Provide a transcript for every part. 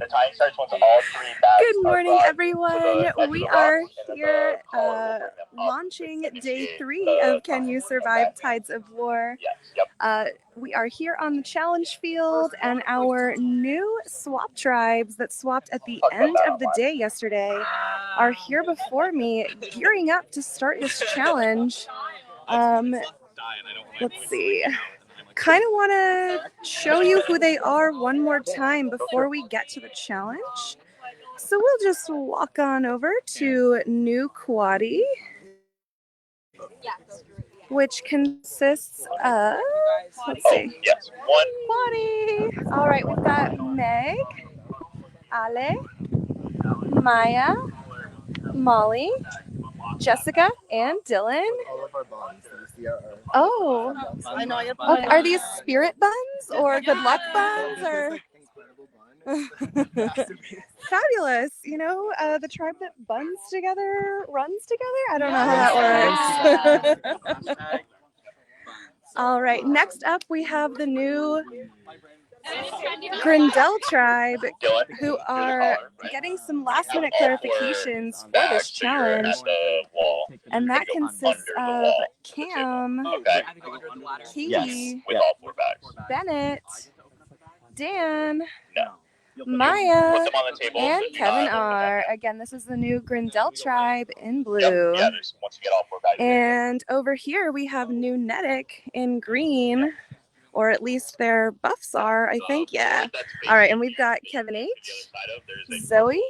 The tying starts once all 3 bags. Good morning, everyone. We are here launching day 3 of Can You Survive Tides of War. We are here on the challenge field, and our new swap tribes that swapped at the end of the day yesterday are here before me, gearing up to start this challenge. Let's see. Kind of want to show you who they are one more time before we get to the challenge. So we'll just walk on over to New Quadi, which consists of, let's see, Quadi. All right, we've got Meg, Ale, Maya, Molly, Jessica, and Dylan. Oh, okay. Are these spirit buns or good luck buns or? Fabulous. You know, the tribe that buns together runs together. I don't know how that works. All right, next up we have the new Grindel tribe, who are getting some last minute clarifications for this challenge. And that consists of Cam, Katie, Bennett, Dan, Maya, and Kevin R. Again, this is the new Grindel tribe in blue. And over here we have new Nedic in green, or at least their buffs are, I think, yeah. All right, and we've got Kevin H, Zoe,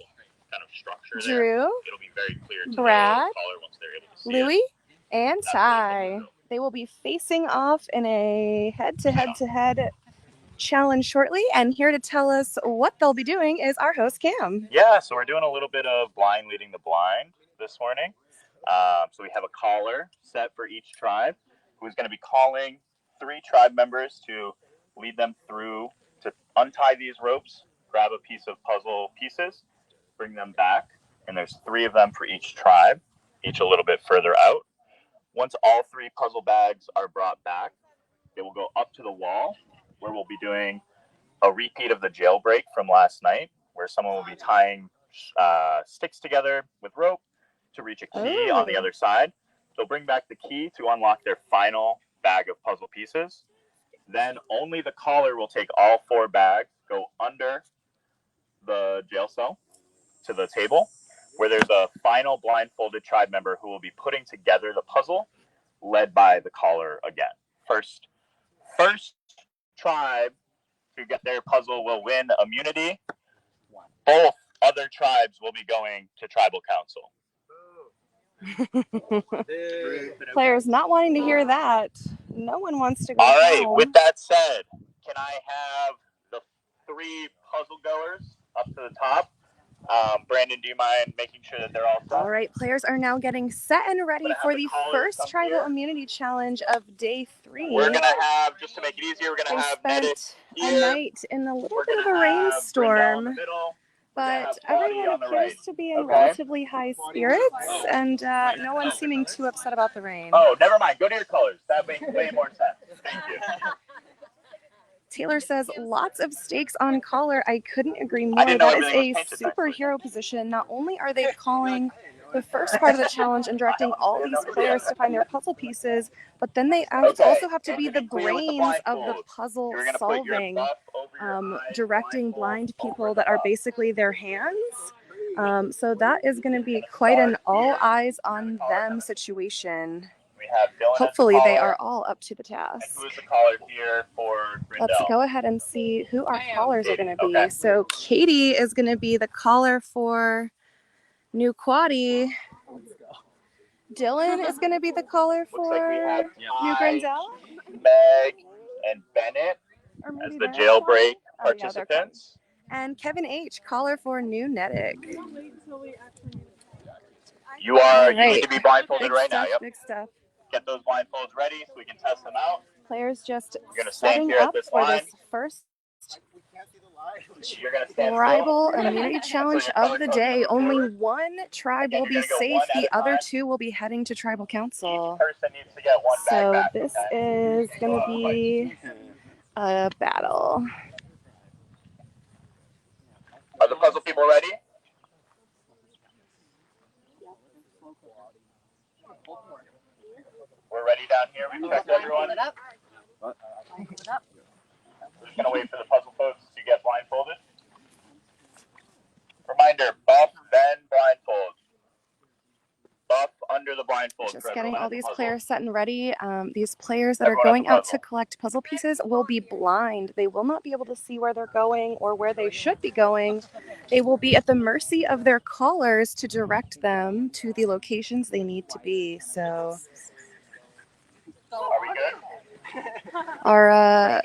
Drew, Brad, Louie, and Ty. They will be facing off in a head-to-head challenge shortly, and here to tell us what they'll be doing is our host Cam. Yeah, so we're doing a little bit of blind leading the blind this morning. So we have a caller set for each tribe who's going to be calling 3 tribe members to lead them through to untie these ropes, grab a piece of puzzle pieces, bring them back, and there's 3 of them for each tribe, each a little bit further out. Once all 3 puzzle bags are brought back, they will go up to the wall, where we'll be doing a repeat of the jailbreak from last night, where someone will be tying sticks together with rope to reach a key on the other side. They'll bring back the key to unlock their final bag of puzzle pieces. Then only the caller will take all 4 bags, go under the jail cell to the table, where there's a final blindfolded tribe member who will be putting together the puzzle, led by the caller again. First tribe to get their puzzle will win immunity. Both other tribes will be going to tribal council. Players not wanting to hear that. No one wants to go All right, home. with that said, can I have the 3 puzzle goers up to the top? Brandon, do you mind making sure that they're all set? All right, players are now getting set and ready for the first tribal immunity challenge of day 3. We're going to have, just to make it easier, we're going to have spent a night in a little bit of a rainstorm, but everyone appears to be in relatively high spirits, and no one seeming too upset about the rain. Oh, never mind. Go to your colors. That makes way more sense. Thank you. Taylor says, lots of stakes on caller. I couldn't agree more. That is a superhero position. Not only are they calling the first part of the challenge and directing all these players to find their puzzle pieces, but then they also have to be the brains of the puzzle solving, directing blind people that are basically their hands. So that is going to be quite an all eyes on them situation. Hopefully they are all up to the task. Who's the caller here for Grindel? Let's go ahead and see who our callers are going to be. So Katie is going to be the caller for New Quadi. Dylan is going to be the caller for New Grindel. Meg and Bennett as the jailbreak participants. And Kevin H, caller for New Nedic. You need to be blindfolded right now. Yep. Big stuff. Get those blindfolds ready so we can test them out. Players just setting up for this first tribal immunity challenge of the day. Only 1 tribe will be safe. The other 2 will be heading to tribal council. So this is going to be a battle. Are the puzzle people ready? We're ready down here. We've checked everyone. We're just going to wait for the puzzle folks to get blindfolded. Reminder, buff, then blindfold. Buff under the blindfold. Just getting all these players set and ready. These players that are going out to collect puzzle pieces will be blind. They will not be able to see where they're going or where they should be going. They will be at the mercy of their callers to direct them to the locations they need to be. So, are we good? Our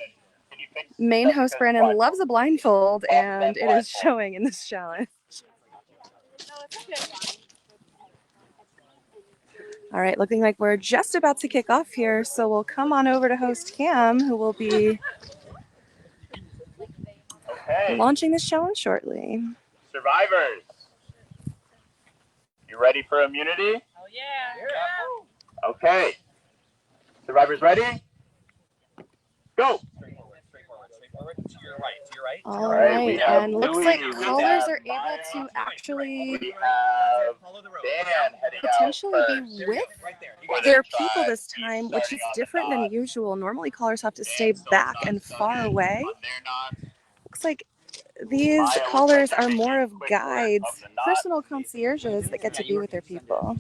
main host, Brandon, loves a blindfold, and it is showing in this challenge. All right, looking like we're just about to kick off here, so we'll come on over to host Cam, who will be launching this challenge shortly. Survivors, you ready for immunity? Oh, yeah. Okay. Survivors ready? Go. Straightforward. To your right. All right, and looks like callers are able to actually potentially be with their people this time, which is different than usual. Normally callers have to stay back and far away. Looks like these callers are more of guides, personal concierges that get to be with their people.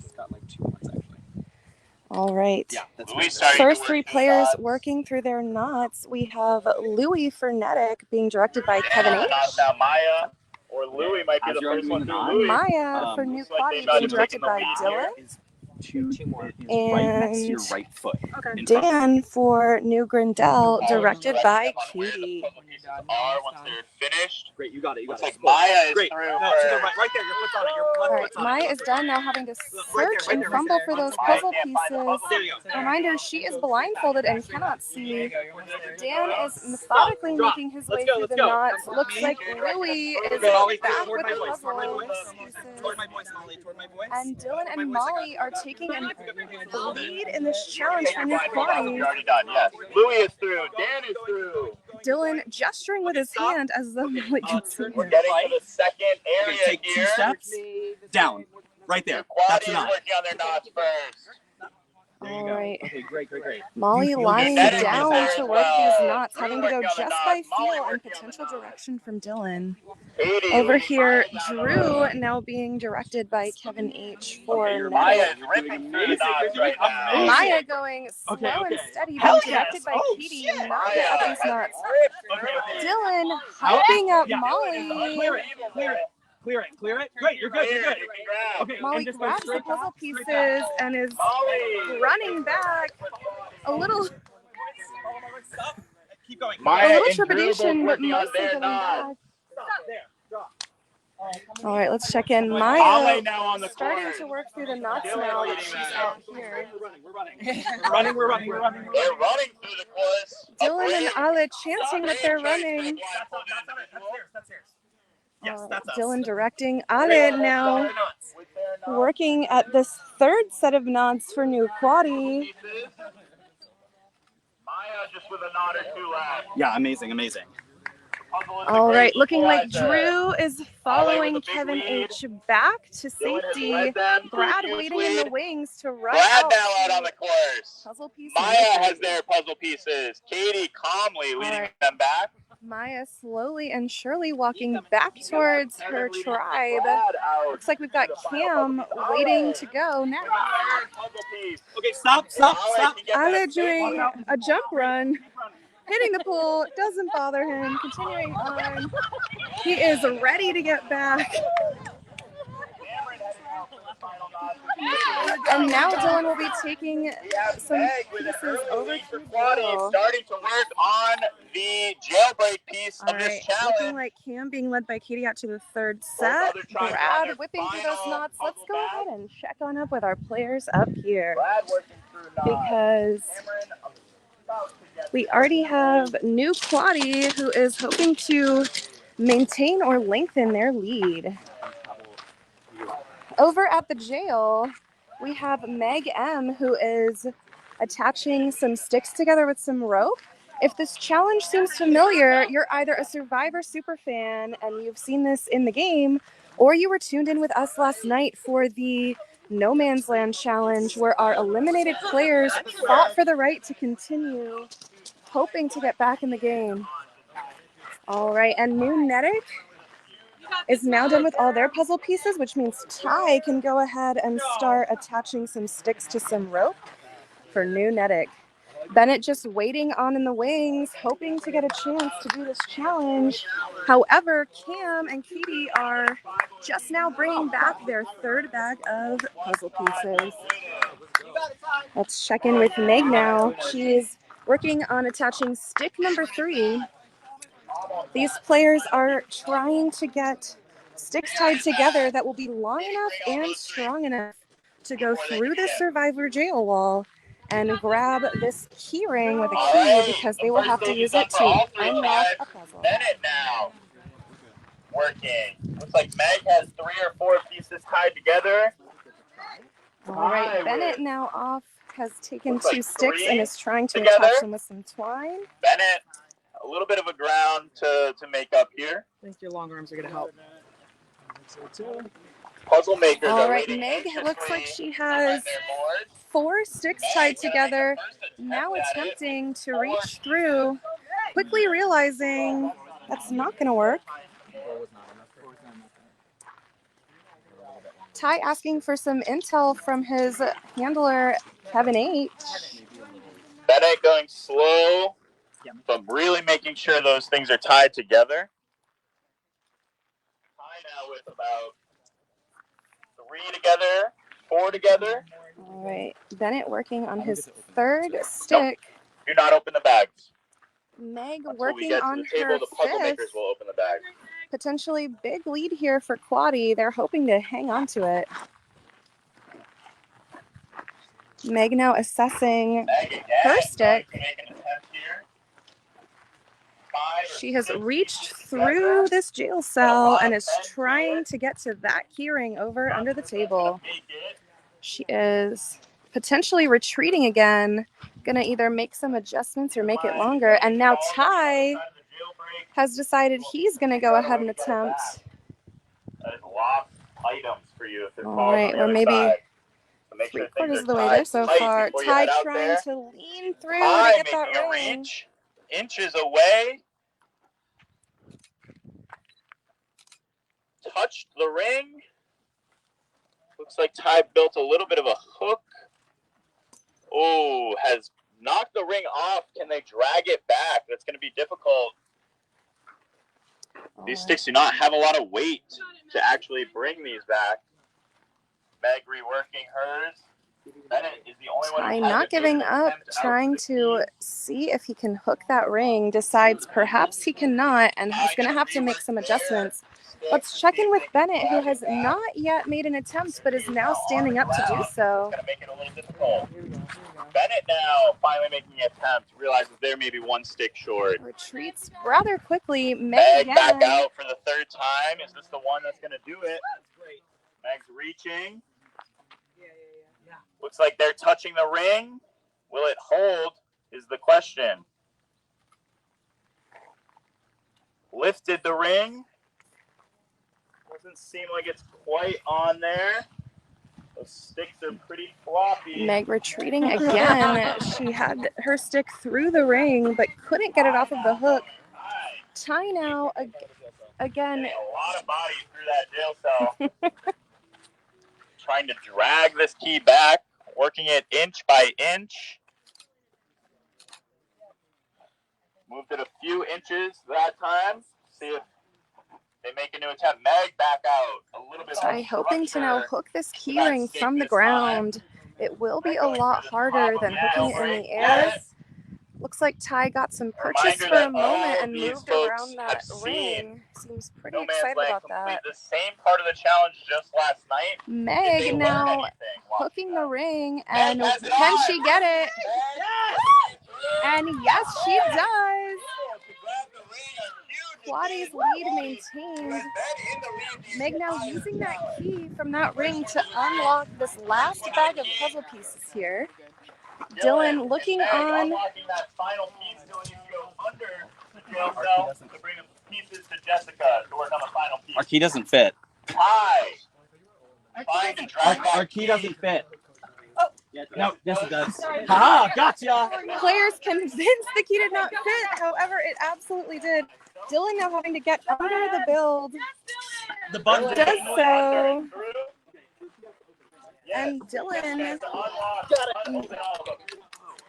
All right. First three players working through their knots. We have Louis Frenetic being directed by Kevin H. Now Maya or Louis might be the first one through Louis. Maya for New Quaddy being directed by Dylan. And right foot. Dan for New Grindel, directed by Katie. Once they're finished. Great, you got it. Looks like Maya is through. No, to the right there. Your foot's on it. Your left All right, foot's on it. Maya is done now, having to search and fumble for those puzzle pieces. Reminder, she is blindfolded and cannot see. Dan is methodically making his way through the knots. Looks like Louis is back with the puzzles. And Dylan and Molly are taking the lead in this challenge for New Quaddy. Already done, yes. Louis is through. Dan is through. Dylan gesturing with his hand as though Molly can see him. We're getting to the second area Take 2 steps down. Right there. That's enough. Working on their knots first. All right. Okay, great. Molly lying down to work these knots, having to go just by feel and potential direction from Dylan. Over here, Drew now being directed by Kevin H. for Maya is ripping through the knots right now. Maya going slow and steady, being directed by Katie, not to up these knots. Dylan hyping up Molly. Clear it. Great, you're good. Okay, Molly grabs the puzzle pieces and is running back. A little Keep going. trepidation, but mostly going back. All right, let's check in. Maya starting to work through the knots now that she's out here. We're running. They're running through the course. Dylan and Ale chanting that they're running. That's theirs. Yes, that's us. Dylan directing. Ale now working at this third set of knots for New Quaddy. Maya just with a knot or two left. Yeah, amazing. All right, looking like Drew is following Kevin H. back to safety. Brad waiting in the wings to run out. Brad now out on the course. Puzzle pieces. Maya has their puzzle pieces. Katie calmly leading them back. Maya slowly and surely walking back towards her tribe. Looks like we've got Cam waiting to go now. Okay, stop. Ale doing a jump run, hitting the pool, doesn't bother him, continuing on. He is ready to get back. And now Dylan will be taking some pieces over to Drew. Starting to work on the jailbreak piece of this challenge. Looking like Cam being led by Katie out to the third set. Brad whipping through those knots. Let's go ahead and check on up with our players up here. Because we already have New Quaddy, who is hoping to maintain or lengthen their lead. Over at the jail, we have Meg M, who is attaching some sticks together with some rope If this challenge seems familiar, you're either a Survivor superfan and you've seen this in the game, or you were tuned in with us last night for the No Man's Land challenge, where our eliminated players fought for the right to continue, hoping to get back in the game. All right, and Noonetic is now done with all their puzzle pieces, which means Ty can go ahead and start attaching some sticks to some rope for Noonetic. Bennett just waiting on in the wings, hoping to get a chance to do this challenge. However, Cam and Katie are just now bringing back their third bag of puzzle pieces. Let's check in with Meg now. She's working on attaching stick number 3. These players are trying to get sticks tied together that will be long enough and strong enough to go through the Survivor jail wall and grab this key ring with a key, because they will have to use it to unlock a puzzle. Bennett now working. Looks like Meg has 3 or 4 pieces tied together. All right, Bennett now off, has taken 2 sticks and is trying to attach them with some twine. Bennett, a little bit of a ground to make up here. I think your long arms are going to help. Puzzle makers. All right, Meg looks like she has 4 sticks tied together, now attempting to reach through, quickly realizing that's not going to work. Ty asking for some intel from his handler, Kevin H. Bennett going slow, but really making sure those things are tied together. Ty now with about 3 together, 4 together. All right, Bennett working on his 3rd stick. Do not open the bags. Meg Until working we get on to the table, her the puzzle 5th. makers will open the bag. Potentially big lead here for Quaddy. They're hoping to hang on to it. Meg now assessing her stick. She has reached through this jail cell and is trying to get to that keyring over under the table. She is potentially retreating again, gonna either make some adjustments or make it longer. And now Ty has decided he's gonna go ahead and attempt. All right, we're maybe 3/4 of the way there so far. Ty trying to lean through to get that ring. Inches away. Touched the ring. Looks like Ty built a little bit of a hook. Oh, has knocked the ring off. Can they drag it back? That's going to be difficult. These sticks do not have a lot of weight to actually bring these back. Meg reworking hers. Bennett is the only one. Ty not giving up, trying to see if he can hook that ring. Decides perhaps he cannot, and he's going to have to make some adjustments. Let's check in with Bennett, who has not yet made an attempt, but is now standing up to do so. Going to make it a little difficult. Bennett now finally making an attempt. Realizes they're maybe 1 stick short. Retreats rather quickly. Meg back out for the 3rd time. Is this the one that's going to do it? Meg's reaching. Looks like they're touching the ring. Will it hold is the question. Lifted the ring. Doesn't seem like it's quite on there. Those sticks are pretty floppy. Meg retreating again. She had her stick through the ring, but couldn't get it off of the hook. Ty now again. A lot of bodies through that jail cell. Trying to drag this key back, working it inch by inch. Moved it a few inches that time. See if they make a new attempt. Meg back out a little bit. Ty hoping to now hook this key ring from the ground. It will be a lot harder than hooking it in the air. Looks like Ty got some purchase for a moment and moved around that ring. Seems pretty excited about that. The same part of the challenge just last night. Meg now hooking the ring, and can she get it? And yes, she does. Quaddy's lead maintained. Meg now using that key from that ring to unlock this last bag of puzzle pieces here. Dylan looking on. himself to bring pieces to Jessica to work on the final piece. Our key doesn't fit. Hi. Trying to drag Our key doesn't fit. No, yes it does. Ha! Gotcha! Players convinced the key did not fit. However, it absolutely did. Dylan now having to get under the build. The button Does so. And Dylan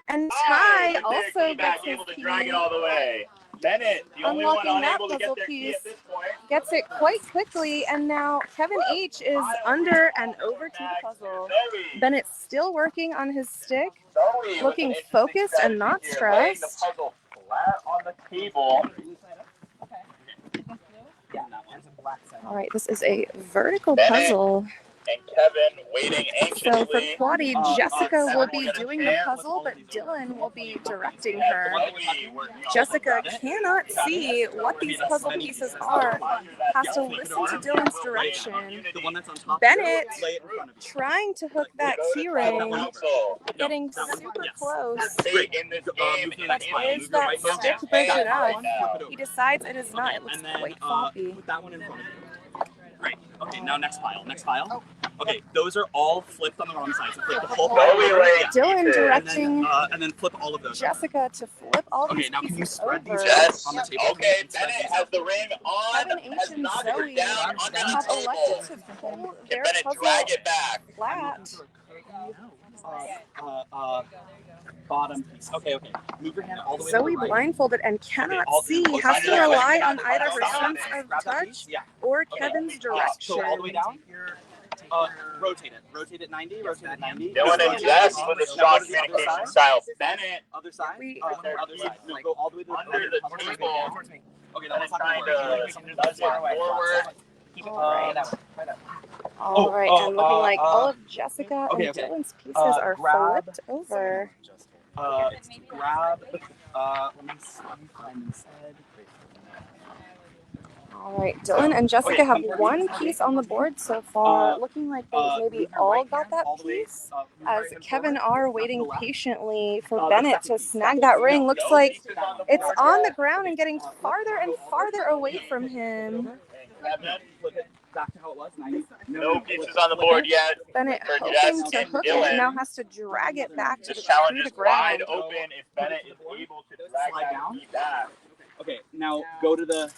and Ty also gets his key. Drag it all the way. Bennett, the only one Unlocking that unable to get puzzle their key piece. at this point. Gets it quite quickly, and now Kevin H is under and over to the puzzle. Bennett's still working on his stick, looking focused and not stressed. The puzzle flat on the table. All right, this is a vertical Bennett puzzle. And Kevin waiting anxiously. So for Quaddy, Jessica will be doing the puzzle, but Dylan will be directing her. Jessica cannot see what these puzzle pieces are, has to listen to Dylan's direction. Bennett trying to hook that key ring, getting super close, but is that stick big enough? He decides it is not. It looks quite floppy. Put that one in front of you. Great. Okay, now next pile. Next pile. Okay, those are all flipped on the wrong side. So flip the whole pile. Dylan directing and then flip all of those. Jessica to flip all these Okay, now can you pieces spread these over. Yes. on the table? Okay, Bennett has the ring on. Kevin H Has and knocked her Zoe down under have the elected table. to pull Can their Bennett puzzle drag it back? flat. Bottom piece. Okay. Move your hand all the way to Zoe the right. blindfolded and cannot see, okay, has to okay. rely on either her sense of Grab that touch piece. Yeah. or Okay. Kevin's So all the way direction. down. Rotate it. Rotate it 90. Rotate it 90. Dylan and Jess with a strong communication style. Bennett Other side. We- Other side. No, go all the way to under the table. Okay, Bennett that's not trying gonna work. to nudge it forward. All right, and looking like all of Jessica okay, and okay. Dylan's pieces are Grab- flipped over. Grab. Let me find instead. All right, Dylan and Jessica have one piece on the board so far, looking like they've maybe all got that piece. As Kevin R waiting patiently for Bennett to snag that ring. Looks like it's on the ground and getting farther and farther away from him. Kevin, Flip it back to how it was. 90. no pieces on the board yet. Bennett For hoping Jess to and hook Dylan. it, now has to drag it back to This the, challenge through the is wide ground. open if Bennett is able to drag that key back. Okay, now go to the.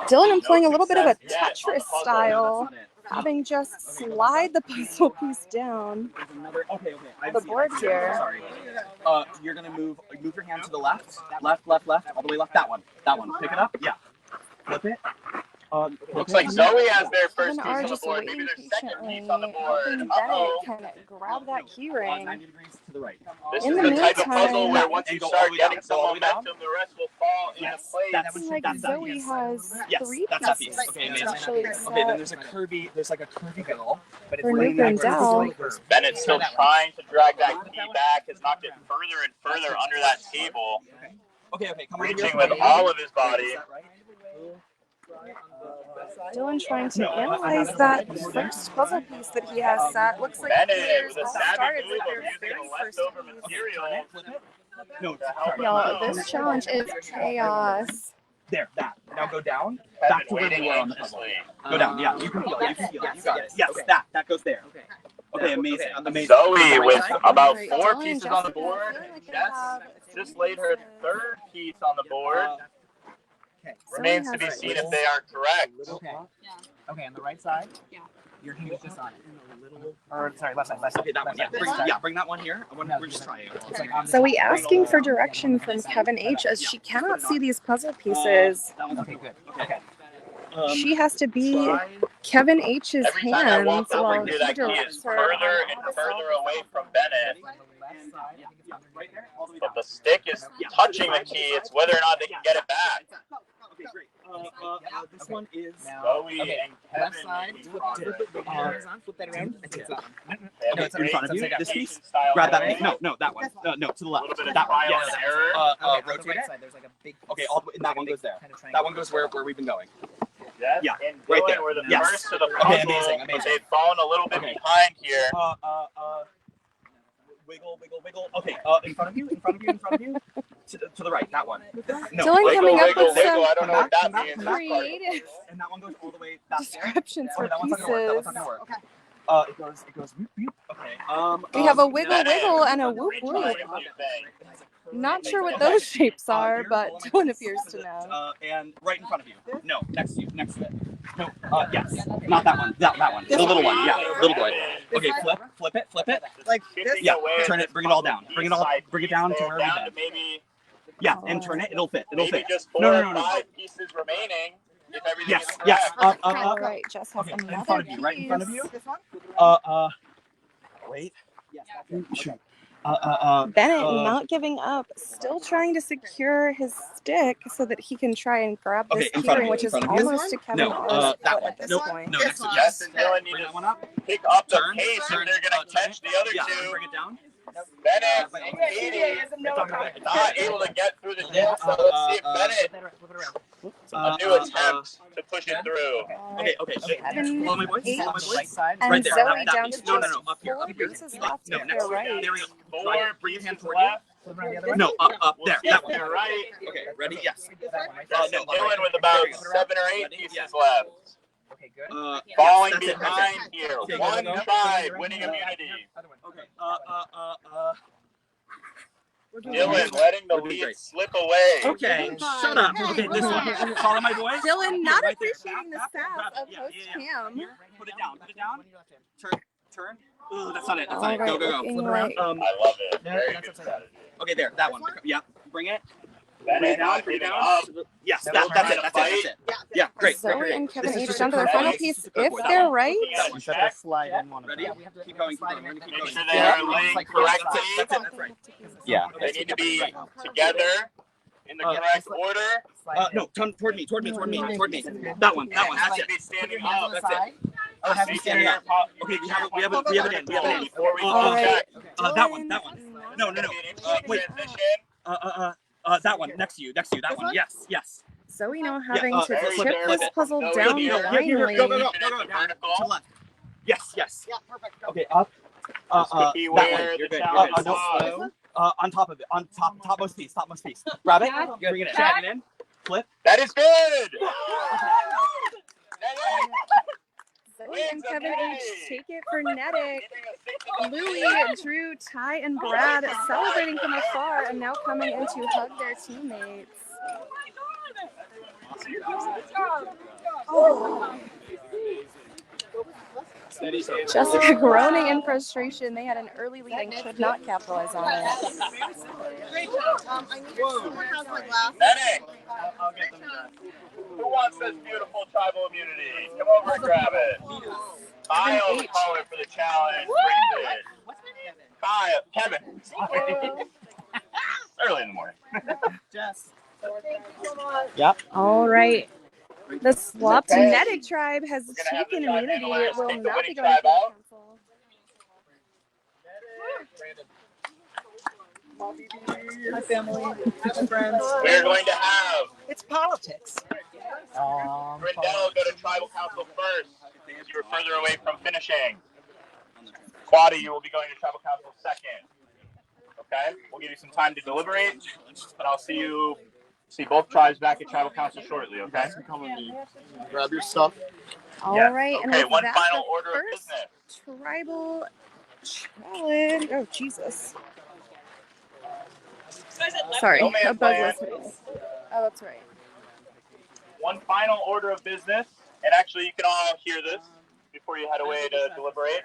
Dylan employing a little bit of a Yeah, on the Tetris puzzle. style, That's not it. having just slide the puzzle piece down. There's another. Okay. The board here. Sorry. You're gonna move your hand to the left, left, all the way left. That one. Pick it up. Yeah. Flip it. Looks like Zoe has their first Kevin R piece on the just board. Maybe waiting their second patiently, piece on the board. hoping Uh-oh. Bennett can grab that key ring. 90 degrees to the right. This In is the the type of meantime- puzzle where once you And go all start the way getting down. some Go all the way down. momentum, the rest will fall into Yes, place. that's Looks like that's that Zoe piece. has Yes, three that's that pieces piece. Okay, amazing. potentially Okay, set then there's like a curvy girl, but it's for leaning Nuke and back towards Dell. the Bennett's still trying to drag that key back, has knocked it further and further under that table, Okay, come over reaching here. with all of his body. Is that right? Dylan trying to analyze that first puzzle piece that he has set. Looks like Bennett players with a all savvy started move with of their using very the first leftover piece. material Flip it. No, to help him Y'all, out. this challenge is chaos. there, that. Now go down. Kevin Back to where waiting we were on the puzzle. anxiously. Go down. Yeah, you can feel it. You can feel it. You got it. Yes, that goes there. Okay, amazing. Amazing. Zoe with about Alright, 4 Dylan and pieces on the Jessica board. feeling like they Jess have just laid her third piece on the board. Remains to be has seen if they are correct. Okay, on the right side. Yeah. Your hand is just on it. Or sorry, left side. Okay, that one. Yeah, bring that one here. We're just trying. Zoe asking for direction from Kevin H as she cannot see these puzzle pieces. That one's Okay, good. Okay. She has to be Kevin H's Every time I hands walk over while here, he that key directs is her further on and how to further solve away from Bennett. Right there, all the way But down. the stick is touching the key. It's whether or not they can get it back. Okay, great. This one is. Zoe Okay, and left Kevin side. in Flip progress. flip that around. I think it's on. They have No, a it's in front of you. great This piece. style Grab that play. piece. No, that one. No, to the A left. little bit of That one. trial Yes. and error. On the Rotate right it. side, there's like a big. Okay, all the way, and that one goes there. That one goes where we've been going. Yes, Yeah, and right Dylan there. were the Yes. first to the Okay, puzzle, amazing, but amazing. they've fallen a little bit Okay. behind here. Wiggle. Okay, in front of you. to the right. That one. No. Dylan coming up with some I don't know what that means. creative And that one goes all the way back descriptions there. for That one's not gonna work. That one's not pieces. gonna work. It goes whoop whoop. Okay. We have a wiggle wiggle and a whoop whoop. Not sure what those shapes are, but Dylan appears to know. And right in front of you. No, next to you. Next to it. No. Yes. Not that one. That one. The little one. Yeah. Little boy. Okay. Flip it. Like this? Yeah. Turn it. Bring it all down. Bring it down to where we did. Maybe. Yeah. And turn it. It'll fit. It'll fit. Just 4 or 5 pieces remaining. If everything Yes. is Yes. correct. All right, Jess has Okay. In another front of you. Right in front of piece. you. This one? Wait. Shoot. Bennett not giving up, still trying to secure his stick so that he can try and grab this Okay, in front of keyring, you, which in is front of you. almost to Kevin No, R's that foot one. at this Nope. point. No, next to Yes, yes. and Dylan, you Bring that just one up. pick up the Turn, pace turn, and they're going to catch the other Yeah. two. Bring it down. Bennett and Katie not able to get through the gym, so let's see if Bennett a new attempt to push it through. Okay. Kevin, Follow my voice. H, Follow my voice. and Right there. Zoe That down piece. to No, just up here. 4 Up here. pieces left No, if next they're to right. There we go. 4 Bring your hand pieces toward you. left. No, up We'll there. see That if one. they're right. Okay, ready? Yes. No, Dylan with about 7 or 8 pieces left. Okay, good. Falling yes, that's it, that's behind it. here. Okay, One go. tribe winning immunity. Okay. Dylan letting the We're doing lead great. slip away. Okay, shut up. Okay, this one. Follow my voice. Dylan not Right there. appreciating the Grab sass it. of host Cam. Here, put it down. Turn. Ooh, that's not it. All right, Go. looking Flip around. like I love it. Very That's good upside down. strategy. Okay, there. That one. Yeah. Bring it. Bennett not Bring it giving down. up. Yes, Still that's trying it. to That's fight. it. Yeah, great. Zoe and Kevin This is H just down to a their quick final one. piece. This is a quick If one. they're right, Looking at You the just have check. to slide in one of Ready? them. Keep going. We're gonna keep Make going. sure they are laying correctly. That's right. Yeah. They need to be together in the correct order. No, turn toward me. Toward me. That one. That's Has to it. be standing up. That's it. Oh, it has to Make be standing sure up. Okay, we have it in. Before we All go right. check. That one. No. It's gonna be an interesting Wait. transition. That one. Next to you. That one. Yes. Zoe now having to very tip good. this puzzle Zoe, down here, blindly. Go. It's vertical. To the left. Yes. Yeah, perfect. Okay, up. Could be That where one. the You're good. challenge No, was. on top of it. On topmost piece. Grab it. Bring it in. Drag it in. Flip. That is good. Zoe and Kevin H take it for Nedick. Louie, Drew, Ty, and Brad celebrating from afar and now coming in to hug their teammates. Jessica groaning in frustration. They had an early lead and could not capitalize on it. Great job. I need someone has my glass. Medic, who wants this beautiful tribal immunity? Come over and grab it. Kyle, the caller for the challenge. Brings it. Kyle, Kevin. Early in the morning. Jess. Thank you so much. Yep. All right. The swapped Nedick tribe has We're gonna have the taken tribe immunity. handlers It will take the not be winning going tribe to the out. council. Hi, family. Hi, friends. We're going to have It's politics. Brindell go to tribal council first. You were further away from finishing. Quaddy, you will be going to tribal council second. Okay? We'll give you some time to deliberate, but I'll see both tribes back at tribal council shortly, okay? Grab your stuff. All Yeah. right. And Okay, with one that, final the order of first business. tribal challenge. Oh, Jesus. Sorry, No man's a bug land. was hitting me. Oh, that's right. One final order of business, and actually you can all hear this before you head away to deliberate.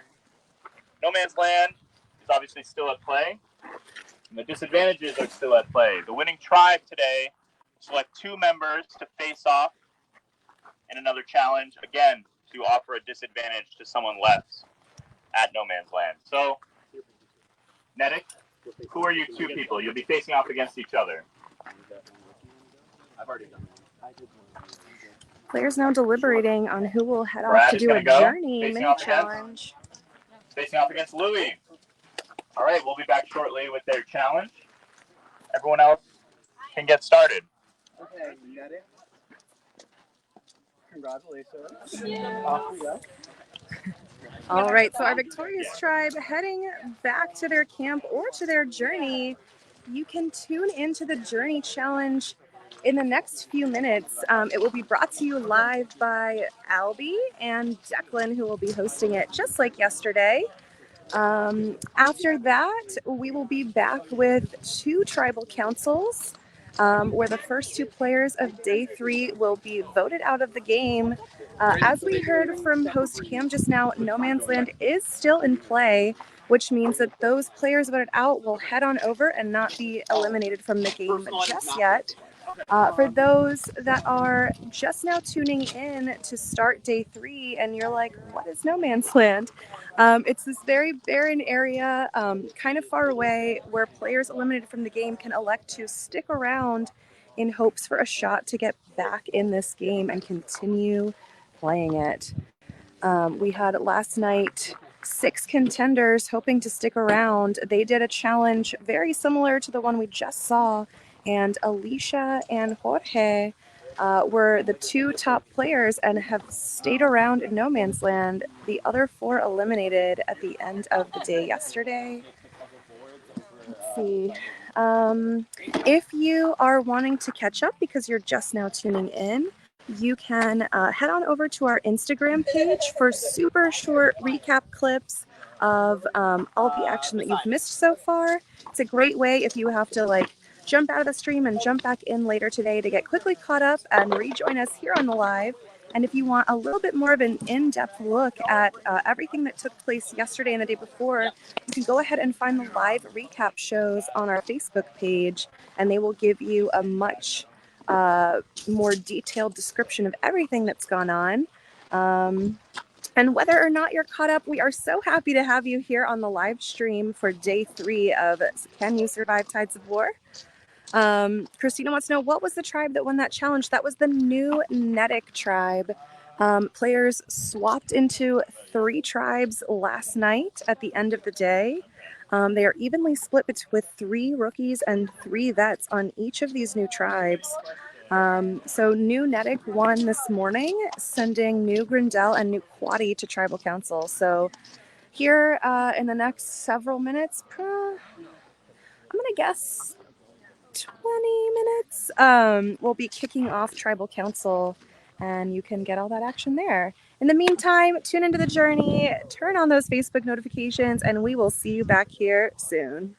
No Man's Land is obviously still at play, and the disadvantages are still at play. The winning tribe today will select 2 members to face off in another challenge, again, to offer a disadvantage to someone left at No Man's Land. So, Nedick, who are you 2 people? You'll be facing off against each other. I've already done it. Players now deliberating on who will head off Brad to is do a gonna go, journey facing mini off against? challenge. Facing off against Louie. All right, we'll be back shortly with their challenge. Everyone else can get started. Okay, you got it. Congratulations. Off we go. All right, so our victorious tribe heading back to their camp or to their journey. you can tune into the Journey Challenge in the next few minutes. It will be brought to you live by Albie and Declan, who will be hosting it just like yesterday. After that, we will be back with 2 tribal councils, where the first 2 players of day 3 will be voted out of the game. As we heard from host Cam just now, No Man's Land is still in play, which means that those players voted out will head on over and not be eliminated from the game just yet. For those that are just now tuning in to start day 3 and you're like, what is No Man's Land? It's this very barren area, kind of far away, where players eliminated from the game can elect to stick around in hopes for a shot to get back in this game and continue playing it. We had last night 6 contenders hoping to stick around. They did a challenge very similar to the one we just saw, and Alicia and Jorge were the 2 top players and have stayed around in No Man's Land. The other 4 eliminated at the end of the day yesterday. Let's see. If you are wanting to catch up because you're just now tuning in, you can head on over to our Instagram page for super short recap clips of all the action that you've missed so far. It's a great way if you have to jump out of the stream and jump back in later today to get quickly caught up and rejoin us here on the live. And if you want a little bit more of an in-depth look at everything that took place yesterday and the day before, you can go ahead and find the live recap shows on our Facebook page, and they will give you a much more detailed description of everything that's gone on. And whether or not you're caught up, we are so happy to have you here on the live stream for day 3 of Can You Survive Tides of War? Christina wants to know, what was the tribe that won that challenge? That was the New Nedic tribe. Players swapped into 3 tribes last night at the end of the day. They are evenly split with 3 rookies and 3 vets on each of these new tribes. So New Nedic won this morning, sending New Grindel and New Quadi to Tribal Council. So here in the next several minutes, I'm going to guess 20 minutes, we'll be kicking off Tribal Council, and you can get all that action there. In the meantime, tune into the Journey, turn on those Facebook notifications, and we will see you back here soon.